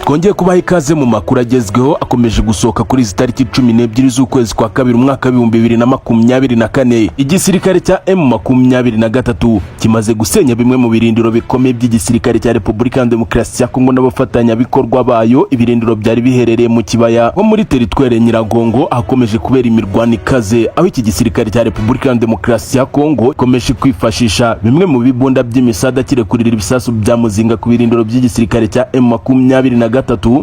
twongeye kubaha ikaze mu makuru agezweho akomeje gusohoka kuri izi tariki 12 z'ukwezi kwa kabiri umwaka wa 2024. Igisirikare cya M23 kimaze gusenya bimwe mu birindiro bikomeye by'igisirikare cya Repubulika ya Demokarasi ya Kongo n'abafatanya bikorwa bayo. Ibirindiro byari biherereye mu kibaya ho muri teritware Nyiragongo akomeje kubera imirwano ikaze, aho iki gisirikare cya Repubulika ya Demokarasi ya Kongo ikomeje kwifashisha bimwe mu bibunda by'imisada kirekurira ibisasu bya muzinga ku birindiro by'igisirikare cya M23.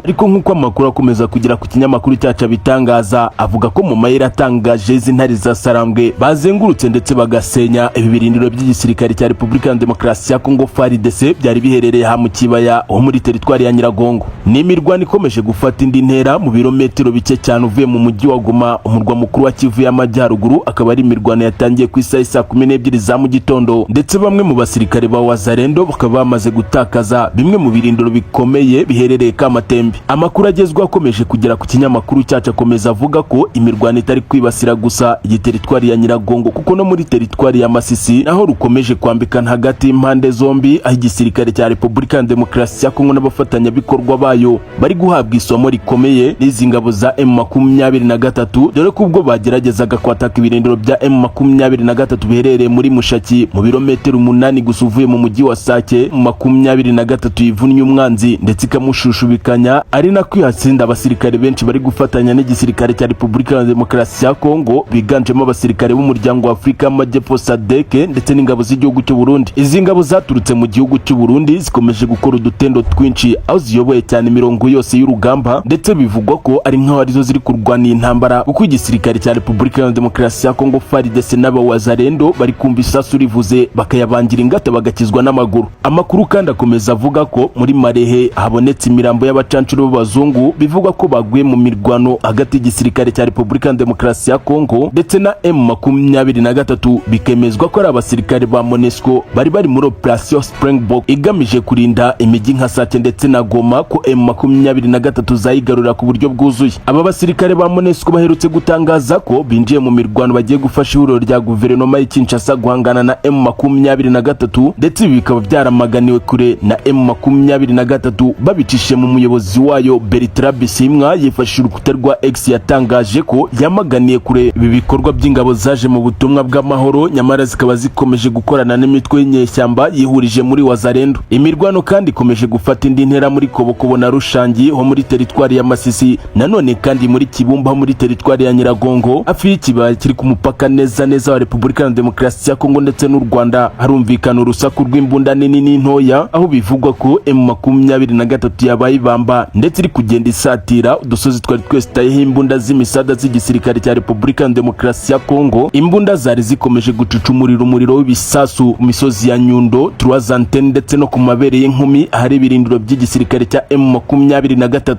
Ariko nk'uko amakuru akomeza kugira ku kinyamakuru cyacu bitangaza, avuga ko mu mayira atangaje iz'intare za Sarambwe bazengurutse ndetse bagasenya ibi birindiro by'igisirikare cya Repubulika ya Demokarasi ya Kongo FARDC byari biherereye ha mu kibaya ho muri teritwari ya Nyiragongo. Ni imirwano ikomeje gufata indi ntera mu birometero bike cyane uvuye mu mujyi wa Goma, umurwa mukuru wa Kivu y'Amajyaruguru. Akaba ari imirwano yatangiye ku isaha 12 za mu gitondo, ndetse bamwe mu basirikare ba Wazalendo bakaba bamaze gutakaza bimwe mu birindiro bikomeye biherereye Kamatembe. Amakuru agezweho akomeje kugera ku kinyamakuru cyacu akomeza avuga ko imirwano itari kwibasira gusa teritwari ya Nyiragongo, kuko no muri teritwari ya Masisi naho rukomeje kwambikana hagati y'impande zombi, aho igisirikare cya Repubulika ya Demokarasi ya Kongo n'abafatanya bikorwa bayo bari guhabwa isomo rikomeye n'izi ngabo za M23, dore ko ubwo bageragezaga kwataka ibirindiro bya M23 biherereye muri Mushaki mu birometero 8 gusa uvuye mu mujyi wa Sake. M23 yivunnye umwanzi ndetse ikamushushubikanya, ari na kwihatsinda abasirikare benshi bari gufatanya n'igisirikare cya Repubulika ya Demokarasi ya Kongo, biganjemo abasirikare b'umuryango wa Afrika y'Amajyepfo SADC ndetse n'ingabo z'igihugu cy'u Burundi. Izi ngabo zaturutse mu gihugu cy'u Burundi zikomeje gukora udutendo twinshi, aho ziyoboye cyane imirongo yose y'urugamba, ndetse bivugwa ko ari nk'aho arizo ziri kurwana intambara, kuko igisirikare cya Repubulika ya Demokarasi ya Kongo FARDC n'abawazalendo bari kumva isasu rivuze bakayabangira ingata bagakizwa n'amaguru. Amakuru kandi akomeza avuga ko muri Marehe habonetse imirambo y'abacancuro b'abazungu, bivugwa ko baguye mu mirwano hagati y'igisirikare cya Repubulika ya Demokarasi ya Kongo ndetse na M23, bikemezwa ko ari abasirikare ba MONUSCO bari muri Operation Springbok igamije kurinda imijyi nka Sake ndetse na Goma, ko M23 zayigarura ku buryo bwuzuye. Aba basirikare ba MONUSCO baherutse gutangaza ko binjiye mu mirwano bagiye gufasha ihuriro rya guverinoma y'i Kinshasa guhangana na M23, ndetse ibi bikaba byaramaganiwe kure na M23 babicishije mu muyobozi wayo Bertrand Bisimwa yifashishije urukuta rwa X. Yatangaje ko yamaganiye kure ibi bikorwa by'ingabo zaje mu butumwa bw'amahoro, nyamara zikaba zikomeje gukorana n'imitwe y'inyeshyamba yihurije muri Wazalendo. Imirwano kandi ikomeje gufata indi ntera muri Kobokobo na Rushangi ho muri teritwari ya Masisi, nanone kandi muri Kibumba ho muri teritwari ya Nyiragongo, hafi y'ikibaya kiri ku mupaka neza wa Repubulika ya Demokarasi ya Kongo ndetse n'u Rwanda. Harumvikana urusaku rw'imbunda nini n'intoya, aho bivugwa ko M23 yabaye ibamba ndetse iri kugenda isatira udusozi twari twese tayeho imbunda z'imisada z'igisirikare cya Repubulika ya Demokarasi ya Kongo. Imbunda zari zikomeje gucucumurira umuriro w'ibisasu mu misozi ya Nyundo, Truazantene ndetse no ku mabere y'inkumi ahari ibirindiro by'igisirikare cya M23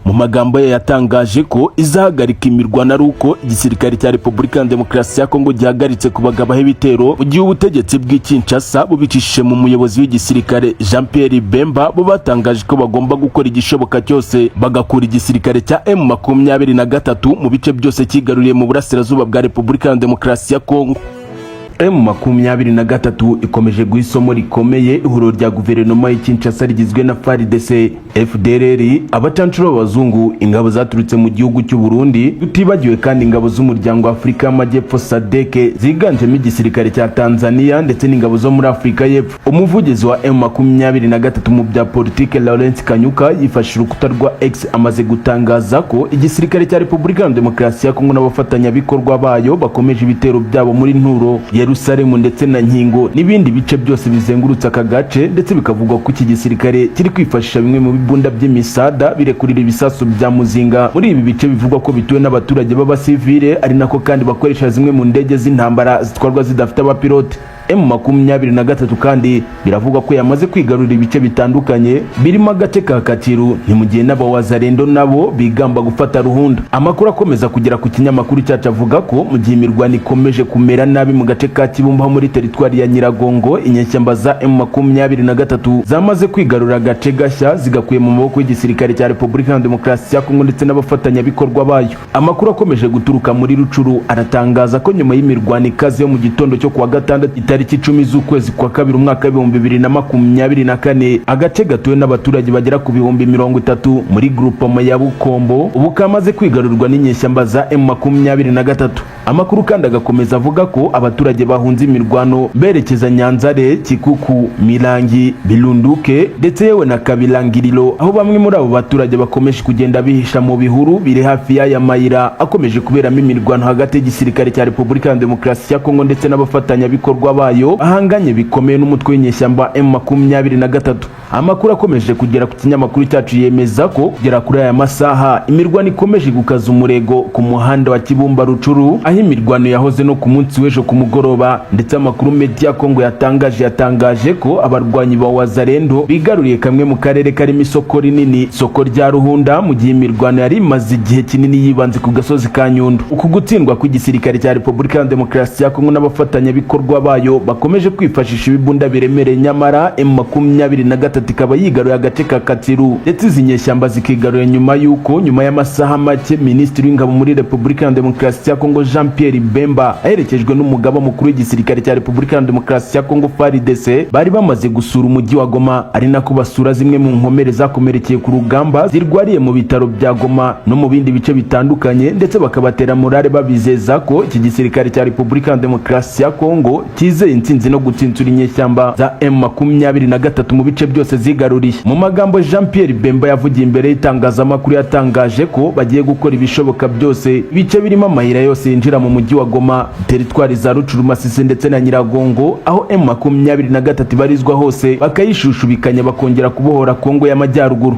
mu magambo ye yatangaje ko izahagarika imirwano ari uko igisirikare cya Repubulika ya Demokarasi ya Kongo gihagaritse kubagabaho ibitero, mu gihe ubutegetsi bw'i Kinshasa bubicishije mu muyobozi w'igisirikare Jean Pierre Bemba bo batangaje ko bagomba gukora igishoboka cyose bagakura igisirikare cya M23 mu bice byose kigaruriye mu burasirazuba bwa Repubulika ya Demokarasi ya Kongo. M23 ikomeje guha isomo rikomeye ihuriro rya guverinoma y'i Kinshasa rigizwe na FARDC, FDLR, abacancuro b'abazungu, ingabo zaturutse mu gihugu cy'u Burundi, tutibagiwe kandi ingabo z'umuryango wa Afrika y'Amajyepfo SADC ziganjemo igisirikare cya Tanzania ndetse n'ingabo zo muri Afrika y'Epfo. Umuvugizi wa M23 mu bya politike Lawrence Kanyuka yifashishije urukuta rwa X amaze gutangaza ko igisirikare cya Repubulika ya Demokarasi ya Kongo n'abafatanya bikorwa bayo bakomeje ibitero byabo muri Nturo, Yerusalemu ndetse na Nkingo n'ibindi bice byose bizengurutse aka gace, ndetse bikavugwa ko iki gisirikare kiri kwifashisha bimwe mu bibunda by'imisada birekurira ibisasu bya muzinga muri ibi bice bivugwa ko bituwe n'abaturage b'abasivile, ari nako kandi bakoresha zimwe mu ndege z'intambara zitwarwa zidafite abapilote. M23 kandi biravugwa ko yamaze kwigarurira ibice bitandukanye birimo agace ka Katiru, ni mu gihe n'abawazalendo nabo bigamba gufata Ruhunda. Amakuru akomeza kugera ku kinyamakuru cyacu avuga ko mu gihe imirwano ikomeje kumera nabi mu gace ka Kibumba muri teritwari ya Nyiragongo, inyeshyamba za M23 zamaze kwigarurira agace gashya zigakuye mu maboko y'igisirikare cya Repubulika ya Demokarasi ya Kongo ndetse n'abafatanya bikorwa bayo. Amakuru akomeje guturuka muri Rucuru aratangaza ko nyuma y'imirwano ikaze yo mu gitondo cyo kuwa gatandatu tariki 10 z'ukwezi kwa kabiri umwaka wa 2024 agace gatuwe n'abaturage bagera ku bihumbi 30 muri groupement ya Bukombo ubu kamaze kwigarurwa n'inyeshyamba za M23. Amakuru kandi agakomeza avuga ko abaturage bahunze imirwano berekeza Nyanzare, Kikuku, Mirangi, Birunduke ndetse yewe na Kabilangiriro, aho bamwe muri abo baturage bakomeje kugenda bihisha mu bihuru biri hafi y'aya mayira akomeje kuberamo imirwano hagati y'igisirikare cya Repubulika ya Demokarasi ya Kongo ndetse n'abafatanyabikorwa bayo ahanganye bikomeye n'umutwe w'inyeshyamba M23. Amakuru akomeje kugera ku kinyamakuru cyacu yemeza ko kugera kuri aya masaha imirwano ikomeje gukaza umurego ku muhanda wa Kibumba Rucuru, aho imirwano yahoze no ku munsi w'ejo ku mugoroba, ndetse amakuru Media Kongo yatangaje ko abarwanyi ba Wazalendo bigaruriye kamwe mu karere karimo isoko rinini, isoko rya Ruhunda, mu gihe imirwano yari imaze igihe kinini yibanze ku gasozi ka Nyundo. Uku gutsindwa kw'igisirikare cya Repubulika ya Demokarasi ya Kongo n'abafatanyabikorwa bayo bakomeje kwifashisha ibibunda biremereye, nyamara M23 ikaba yigaruye agace ka Katsiru ndetse izi nyeshyamba zikigaruye nyuma y'amasaha make Minisitiri w'Ingabo muri Repubulika ya Demokarasi ya Kongo Jean Pierre Bemba aherekejwe n'umugaba mukuru w'igisirikare cya Repubulika ya Demokarasi ya Kongo FARDC bari bamaze gusura umujyi wa Goma, ari nako basura zimwe mu nkomere zakomerekeye ku rugamba zirwariye mu bitaro bya Goma no mu bindi bice bitandukanye, ndetse bakabatera morale babizeza ko iki gisirikare cya Repubulika ya Demokarasi ya Kongo kizeye intsinzi no gutsinsura inyeshyamba za M23 mu bice byose zigaruriye. Mu magambo Jean Pierre Bemba yavugiye imbere y'itangazamakuru yatangaje ko bagiye gukora ibishoboka byose ibice birimo amayira yose yinjira mu mujyi wa Goma, teritwari za Rucuru, Masisi ndetse na Nyiragongo, aho M23 ibarizwa hose bakayishushubikanya bakongera kubohora Kongo y'Amajyaruguru.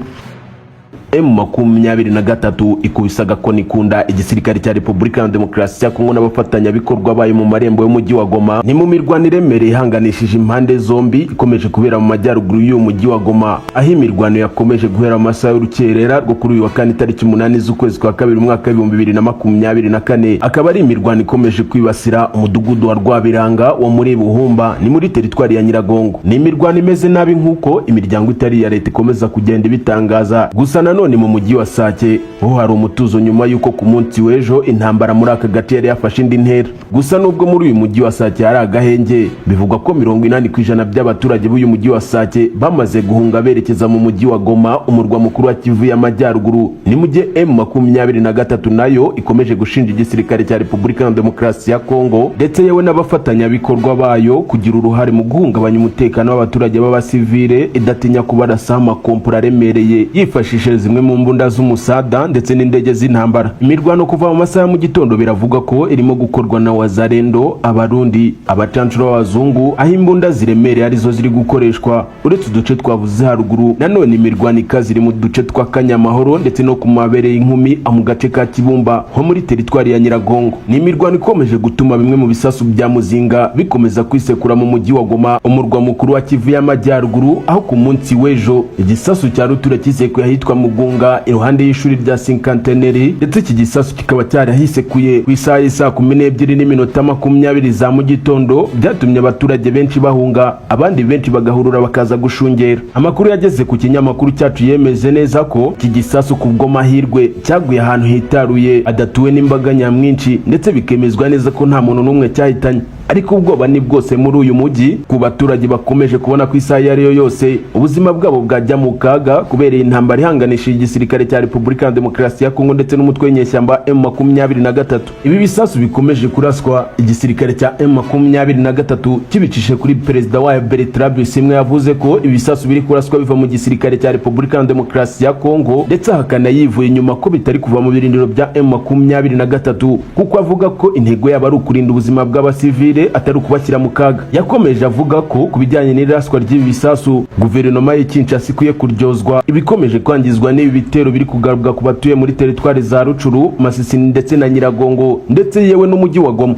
M23 ikubisa agakoni kunda igisirikare cya Repubulika ya Demokarasi ya Kongo n'abafatanyabikorwa bayo mu marembo y'umujyi wa Goma. Ni mu mirwano iremereye ihanganishije impande zombi ikomeje kubera mu majyaruguru y'uwo mujyi wa Goma, aho imirwano yakomeje guhera amasaha y'urukerera rwo kuri uyu wa kane tariki 8 z'ukwezi kwa kabiri umwaka wa 2024. Akaba ari imirwano ikomeje kwibasira umudugudu wa Rwabiranga wo muri Buhumba, ni muri teritwari ya Nyiragongo. Ni imirwano imeze nabi nk'uko imiryango itari ya leta ikomeza kugenda ibitangaza. Gusa ni mu mujyi wa Sake ho hari umutuzo nyuma yuko ku munsi w'ejo intambara muri aka gace yari yafashe indi ntera. Gusa nubwo muri uyu mujyi wa Sake hari agahenge, bivugwa ko 80% by'abaturage b'uyu mujyi wa Sake bamaze guhunga berekeza mu mujyi wa Goma, umurwa mukuru wa Kivu y'Amajyaruguru. Ni mu gihe M23 nayo ikomeje gushinja igisirikare cya Repubulika ya Demokarasi ya Kongo ndetse yewe n'abafatanyabikorwa bayo kugira uruhare mu guhungabanya umutekano w'abaturage b'abasivile, idatinya kubarasa amakompora aremereye yifashishije zimwe mu mbunda z'umusada ndetse n'indege z'intambara. Imirwano kuva mu masaha mu gitondo biravuga ko irimo gukorwa na Wazalendo, Abarundi, abacancuro b'abazungu, aho imbunda ziremereye arizo ziri gukoreshwa. Uretse uduce twavuze haruguru, nanone imirwano ikaze iri mu duce twa Kanyamahoro ndetse no ku mabere y'inkumi mu gace ka Kibumba ho muri teritwari ya Nyiragongo. Ni imirwano ikomeje gutuma bimwe mu bisasu bya Muzinga bikomeza kwisekura mu mujyi wa Goma, umurwa mukuru wa Kivu y'Amajyaruguru, aho ku munsi w'ejo igisasu cya rutura kisekuye ahitwa Mugunga iruhande y'ishuri rya Cinquantenaire, ndetse iki gisasu kikaba cyarahisekuye ku isaha y'isa 12:20 za mu gitondo, byatumye abaturage benshi bahunga, abandi benshi bagahurura bakaza gushungera. Amakuru yageze ku kinyamakuru cyacu yemeze neza ko iki gisasu kubwo mahirwe cyaguye ahantu hitaruye adatuwe n'imbaga nyamwinshi, ndetse bikemezwa neza ko nta muntu n'umwe cyahitanye. Ariko ubwoba ni bwose muri uyu mujyi ku baturage bakomeje kubona ku isaha iyo ariyo yose ubuzima bwabo bwajya mu kaga kubera intambara ihanganishije igisirikare cya Repubulika ya Demokarasi ya Kongo ndetse n'umutwe w'inyeshyamba M23. Ibi bisasu bikomeje kuraswa, igisirikare cya M23 kibicishe kuri perezida wa Bertrand Bisimwa yavuze ko ibisasu biri kuraswa biva mu gisirikare cya Repubulika ya Demokarasi ya Kongo, ndetse hakana yivuye inyuma ko bitari kuva mu birindiro bya M23 kuko avuga ko intego yaba ari ukurinda ubuzima bw'abasivile atari ukubashyira mu kaga. Yakomeje avuga ko kubijyanye n'iraswa ry'ibi bisasu guverinoma ya Kinshasa ikwiye kuryozwa ibikomeje kwangizwa n'ibi bitero biri kugarurwa ku batuye muri teritwari za Rucuru, Masisi ndetse na Nyiragongo ndetse yewe n'umujyi wa Goma.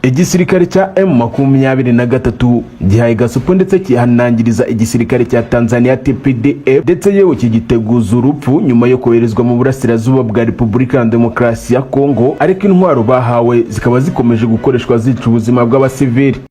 Igisirikare cya M23 gihaye gasupo ndetse kihanangiriza igisirikare cya Tanzania TPDF ndetse yewe kigiteguza urupfu nyuma yo koherezwa mu burasirazuba bwa Repubulika ya Demokarasi ya Kongo, ariko intwaro bahawe zikaba zikomeje gukoreshwa zica ubuzima bw'abasivili.